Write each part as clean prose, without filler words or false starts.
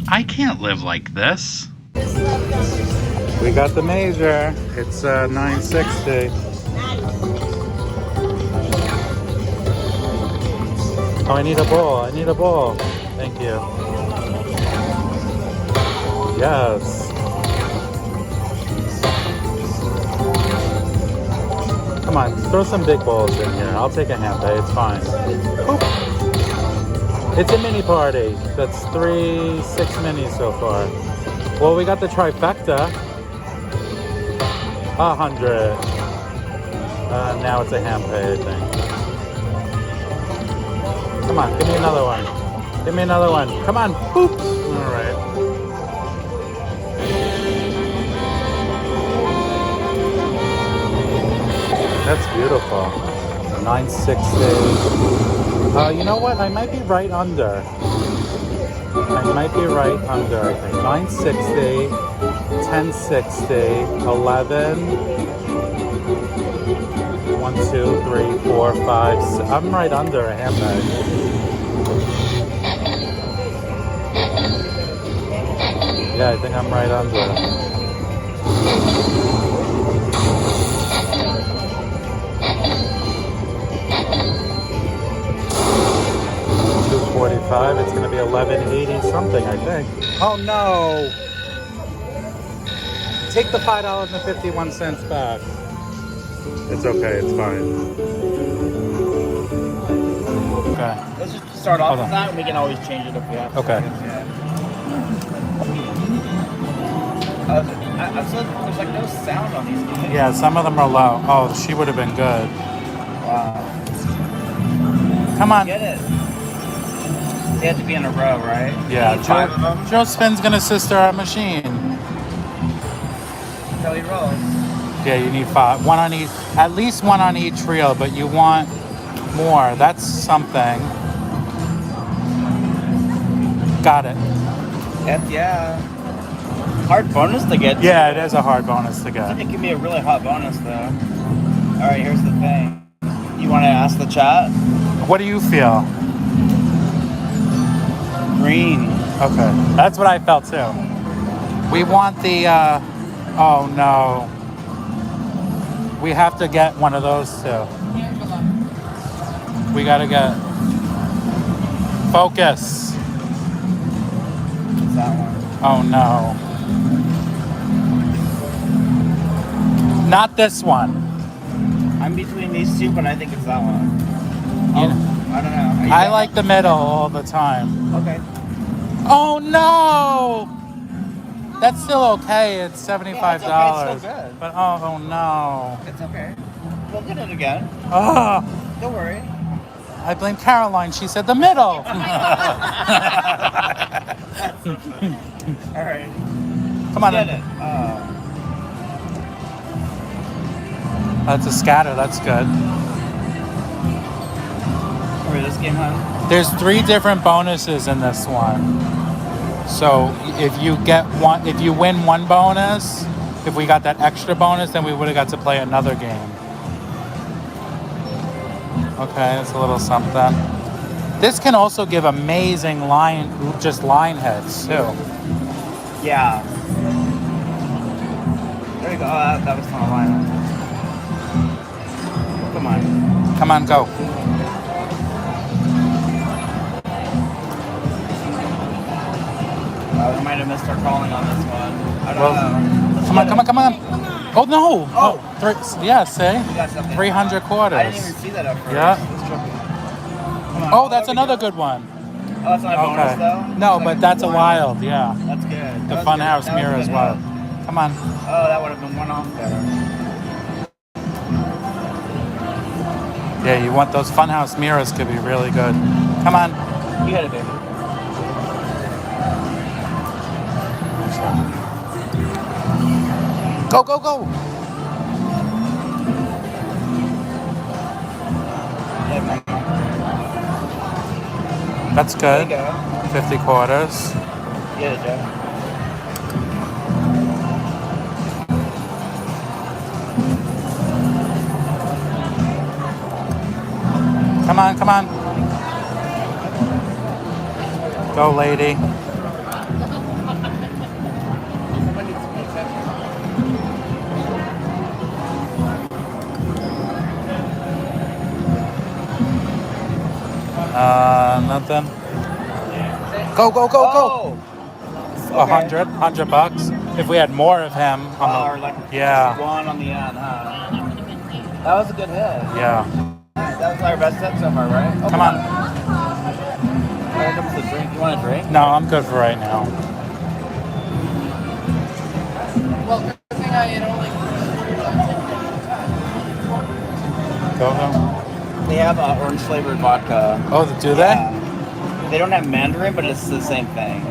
I can't live like this. We got the major. It's $9.60. Oh, I need a bowl. I need a bowl. Thank you. Yes. Come on, throw some big bowls in here. I'll take a handbay. It's fine. Oop. It's a mini party. That's 6 minis so far. Well, we got the trifecta. 100. Now it's a handbay, I think. Come on, give me another one. Give me another one. Come on. Boop. All right. That's beautiful. $9.60. You know what? I might be right under. I might be right under, I think. $9.60, $10.60, 11. 1, 2, 3, 4, 5, 6. I'm right under a handbag. Yeah, I think I'm right under. $2.45. It's gonna be $11.80 something, I think. Oh no! Take the $5.51 back. It's okay, it's fine. Okay. Let's just start off with that and we can always change it if we have to. Okay. There's like no sound on these games. Yeah, some of them are low. Oh, she would have been good. Wow. Come on. Get it. They have to be in a row, right? Yeah, 5 of them. Joe Spin's gonna sister our machine. Kelly rolls. Yeah, you need 5. One on each, at least one on each reel, but you want more. That's something. Got it. Heck yeah. Hard bonus to get. Yeah, it is a hard bonus to get. It can be a really hot bonus though. All right, here's the thing. You want to ask the chat? What do you feel? Green. Okay, that's what I felt too. We want the. Oh no. We have to get one of those too. We gotta get. Focus. It's that one. Oh no. Not this one. I'm between these two, but I think it's that one. You know, I don't know. I like the middle all the time. Okay. Oh no! That's still okay. It's $75. Yeah, it's okay. It's still good. But oh no. It's okay. We'll get it again. Oh, Don't worry. I blame Caroline. She said the middle. All right. Come on. Get it. That's a scatter. That's good. Remember this game, huh? There's 3 different bonuses in this one. So if you win one bonus, if we got that extra bonus, then we would have got to play another game. Okay, that's a little something. This can also give amazing line hits too. Yeah. There you go. Oh, that was on a line. Come on. Come on, go. We might have missed our calling on this one. I don't know. Come on. Oh no! Oh. Yeah, see? We got something. 300 quarters. I didn't even see that up first. Yeah. Come on. Oh, that's another good one. Oh, that's not a bonus though? No, but that's a wild, yeah. That's good. The funhouse mirror as well. Come on. Oh, that would have been one off there. Yeah, you want those funhouse mirrors could be really good. Come on. You got it, baby. Go, go, go. That's good. There you go. 50 quarters. Get it, Joe. Come on, come on. Go, lady. Nothing. Go, go, go, go. Oh! 100 bucks. If we had more of him. Or like Yeah. one on the end, huh? That was a good hit. Yeah. That was our best hit so far, right? Oh, Come on. Here comes the drink. You want a drink? No, I'm good for right now. Well, good thing I don't like. Go, go. They have orange flavored vodka. Oh, do they? Yeah. They don't have Mandarin, but it's the same thing.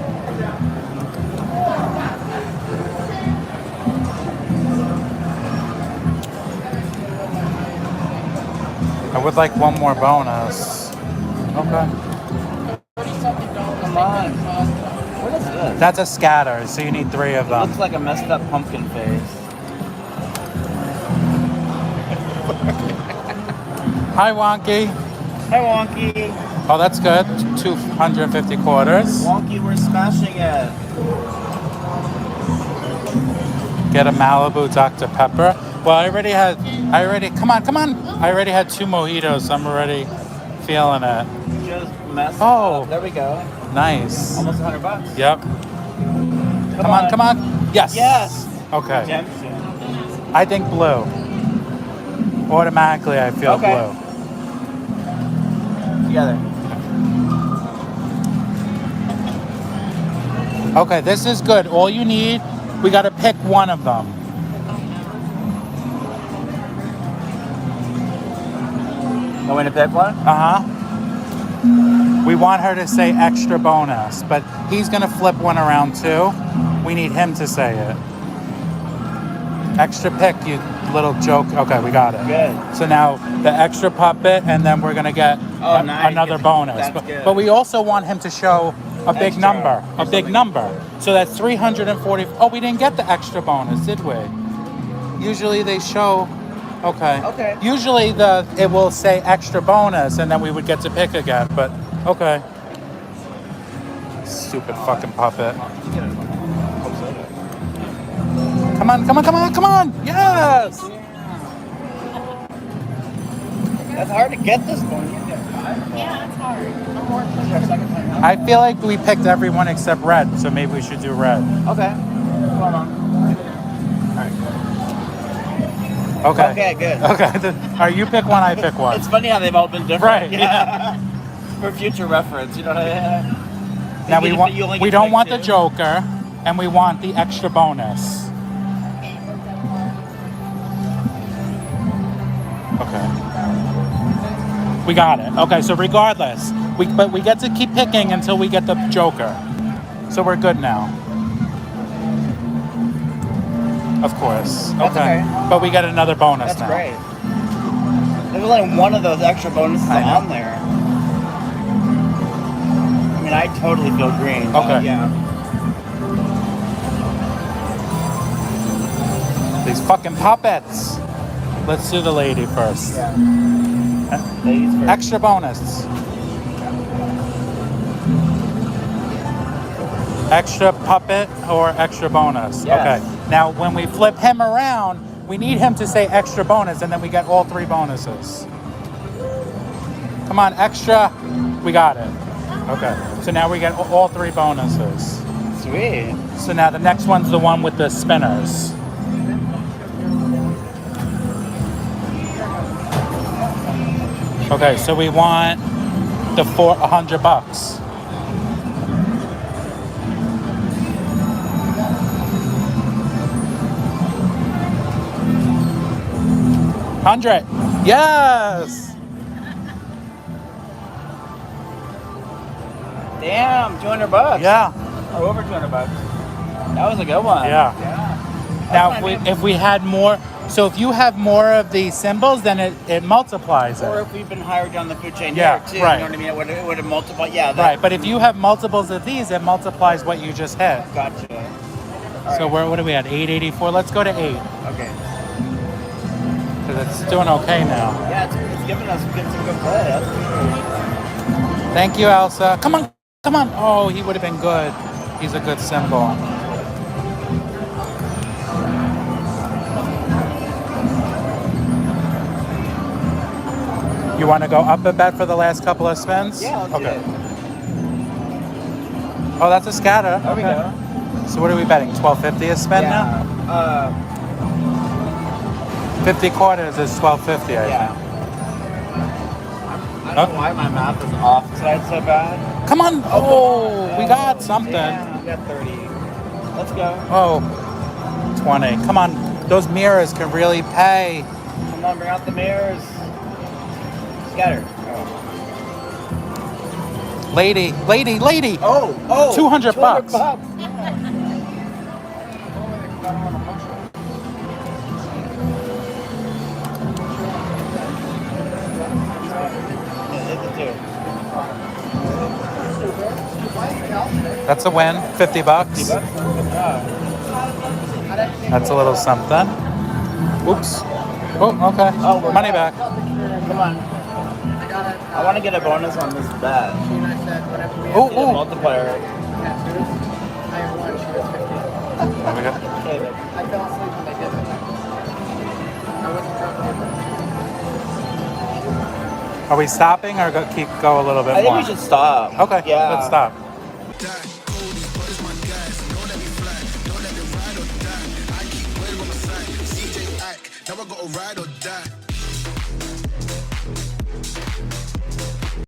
I would like one more bonus. Okay. Come on. What is this? That's a scatter, so you need 3 of It them. looks like a messed up pumpkin face. Hi, Wonky. Hi, Wonky. Oh, that's good. 250 quarters. Wonky, we're smashing it. Get a Malibu Dr. Pepper. Well, I already, come on. I already had 2 mojitos, so I'm already feeling it. Just messed Oh. up. There we go. Nice. Almost $100. Yep. Come on. Yes. Yes. Okay. Redemption. I think blue. Automatically, I feel Okay. blue. Together. Okay, this is good. All you need, we got to pick one of them. Want me to pick one? We want her to say extra bonus, but he's going to flip one around too. We need him to say it. Extra pick, you little joke. Okay, we got it. Good. So now the extra puppet, and then we're going to get Nice. another bonus. That's good. But we also want him to show a big Extra number. or A big something. number. So that's 340. Oh, we didn't get the extra bonus, did we? Usually they show... Okay. Okay. Usually it will say extra bonus, and then we would get to pick again. But okay. Stupid fucking puppet. Come on! Yes. That's hard to get this one. Yeah, it's hard. I'm working. Is there a second time now? I feel like we picked everyone except red, so maybe we should do red. Okay. Hold on. Okay. Okay, good. Okay. All right, you pick one, I pick one. It's funny how they've all been different. Right, Yeah. For future reference, you know what I mean? Now we don't want the two. Joker, and we want the extra bonus. Okay. We got it. Okay, so regardless, but we get to keep picking until we get the Joker. So we're good now. Of course. That's okay. But we get another bonus That's now. great. There's only one of those extra bonuses I know. on there. I mean, I totally feel green. Okay. Yeah. These fucking puppets. Let's do the lady first. Yeah. Ladies first. Extra bonus. Extra puppet or extra bonus? Yes. Okay. Now, when we flip him around, we need him to say extra bonus, and then we get all 3 bonuses. Come on, extra. We got it. Okay. So now we get all 3 bonuses. Sweet. So now the next one's the one with the spinners. Okay, so we want the $100. $100. Yes. Damn, $200. Yeah. Or over $200. That was a good one. Yeah. That's Now, what I mean. if we had more, so if you have more of the symbols, then it multiplies Or it. if we've been higher down the food chain Yeah, here too, right. you know what I mean? It would have multiplied. Yeah, Right, but if you have multiples of these, it multiplies what you just hit. Gotcha. So what are we at? 884. Let's go to 8 Okay. because it's doing okay now. Yeah, it's giving us some good play. That's for sure. Thank you, Elsa. Come on. Oh, he would have been good. He's a good symbol. You want to go up a bet for the last couple of spins? Yeah, let's do it. Oh, that's a scatter. There we go. So what are we betting? $12.50 a spin now? 50 quarters is $12.50, I think. I don't know why my math is off tonight so bad. Come on! Oh, we got something. Yeah, we got 30. Let's go. Oh, 20. Come on, those mirrors can really pay. Come on, bring out the mirrors. Scatter. Lady. Oh, 200 bucks. That's a win. 50 bucks. That's a little something. Oops. Oh, okay. Oh, money back. Come on. I want to get a bonus on this bet. Oh, Get a multiplier. There we go. I fell asleep when they did it. I wasn't drunk. Are we stopping or go a little bit I think more? we should stop. Okay, Yeah. let's stop. Now I gotta ride or die.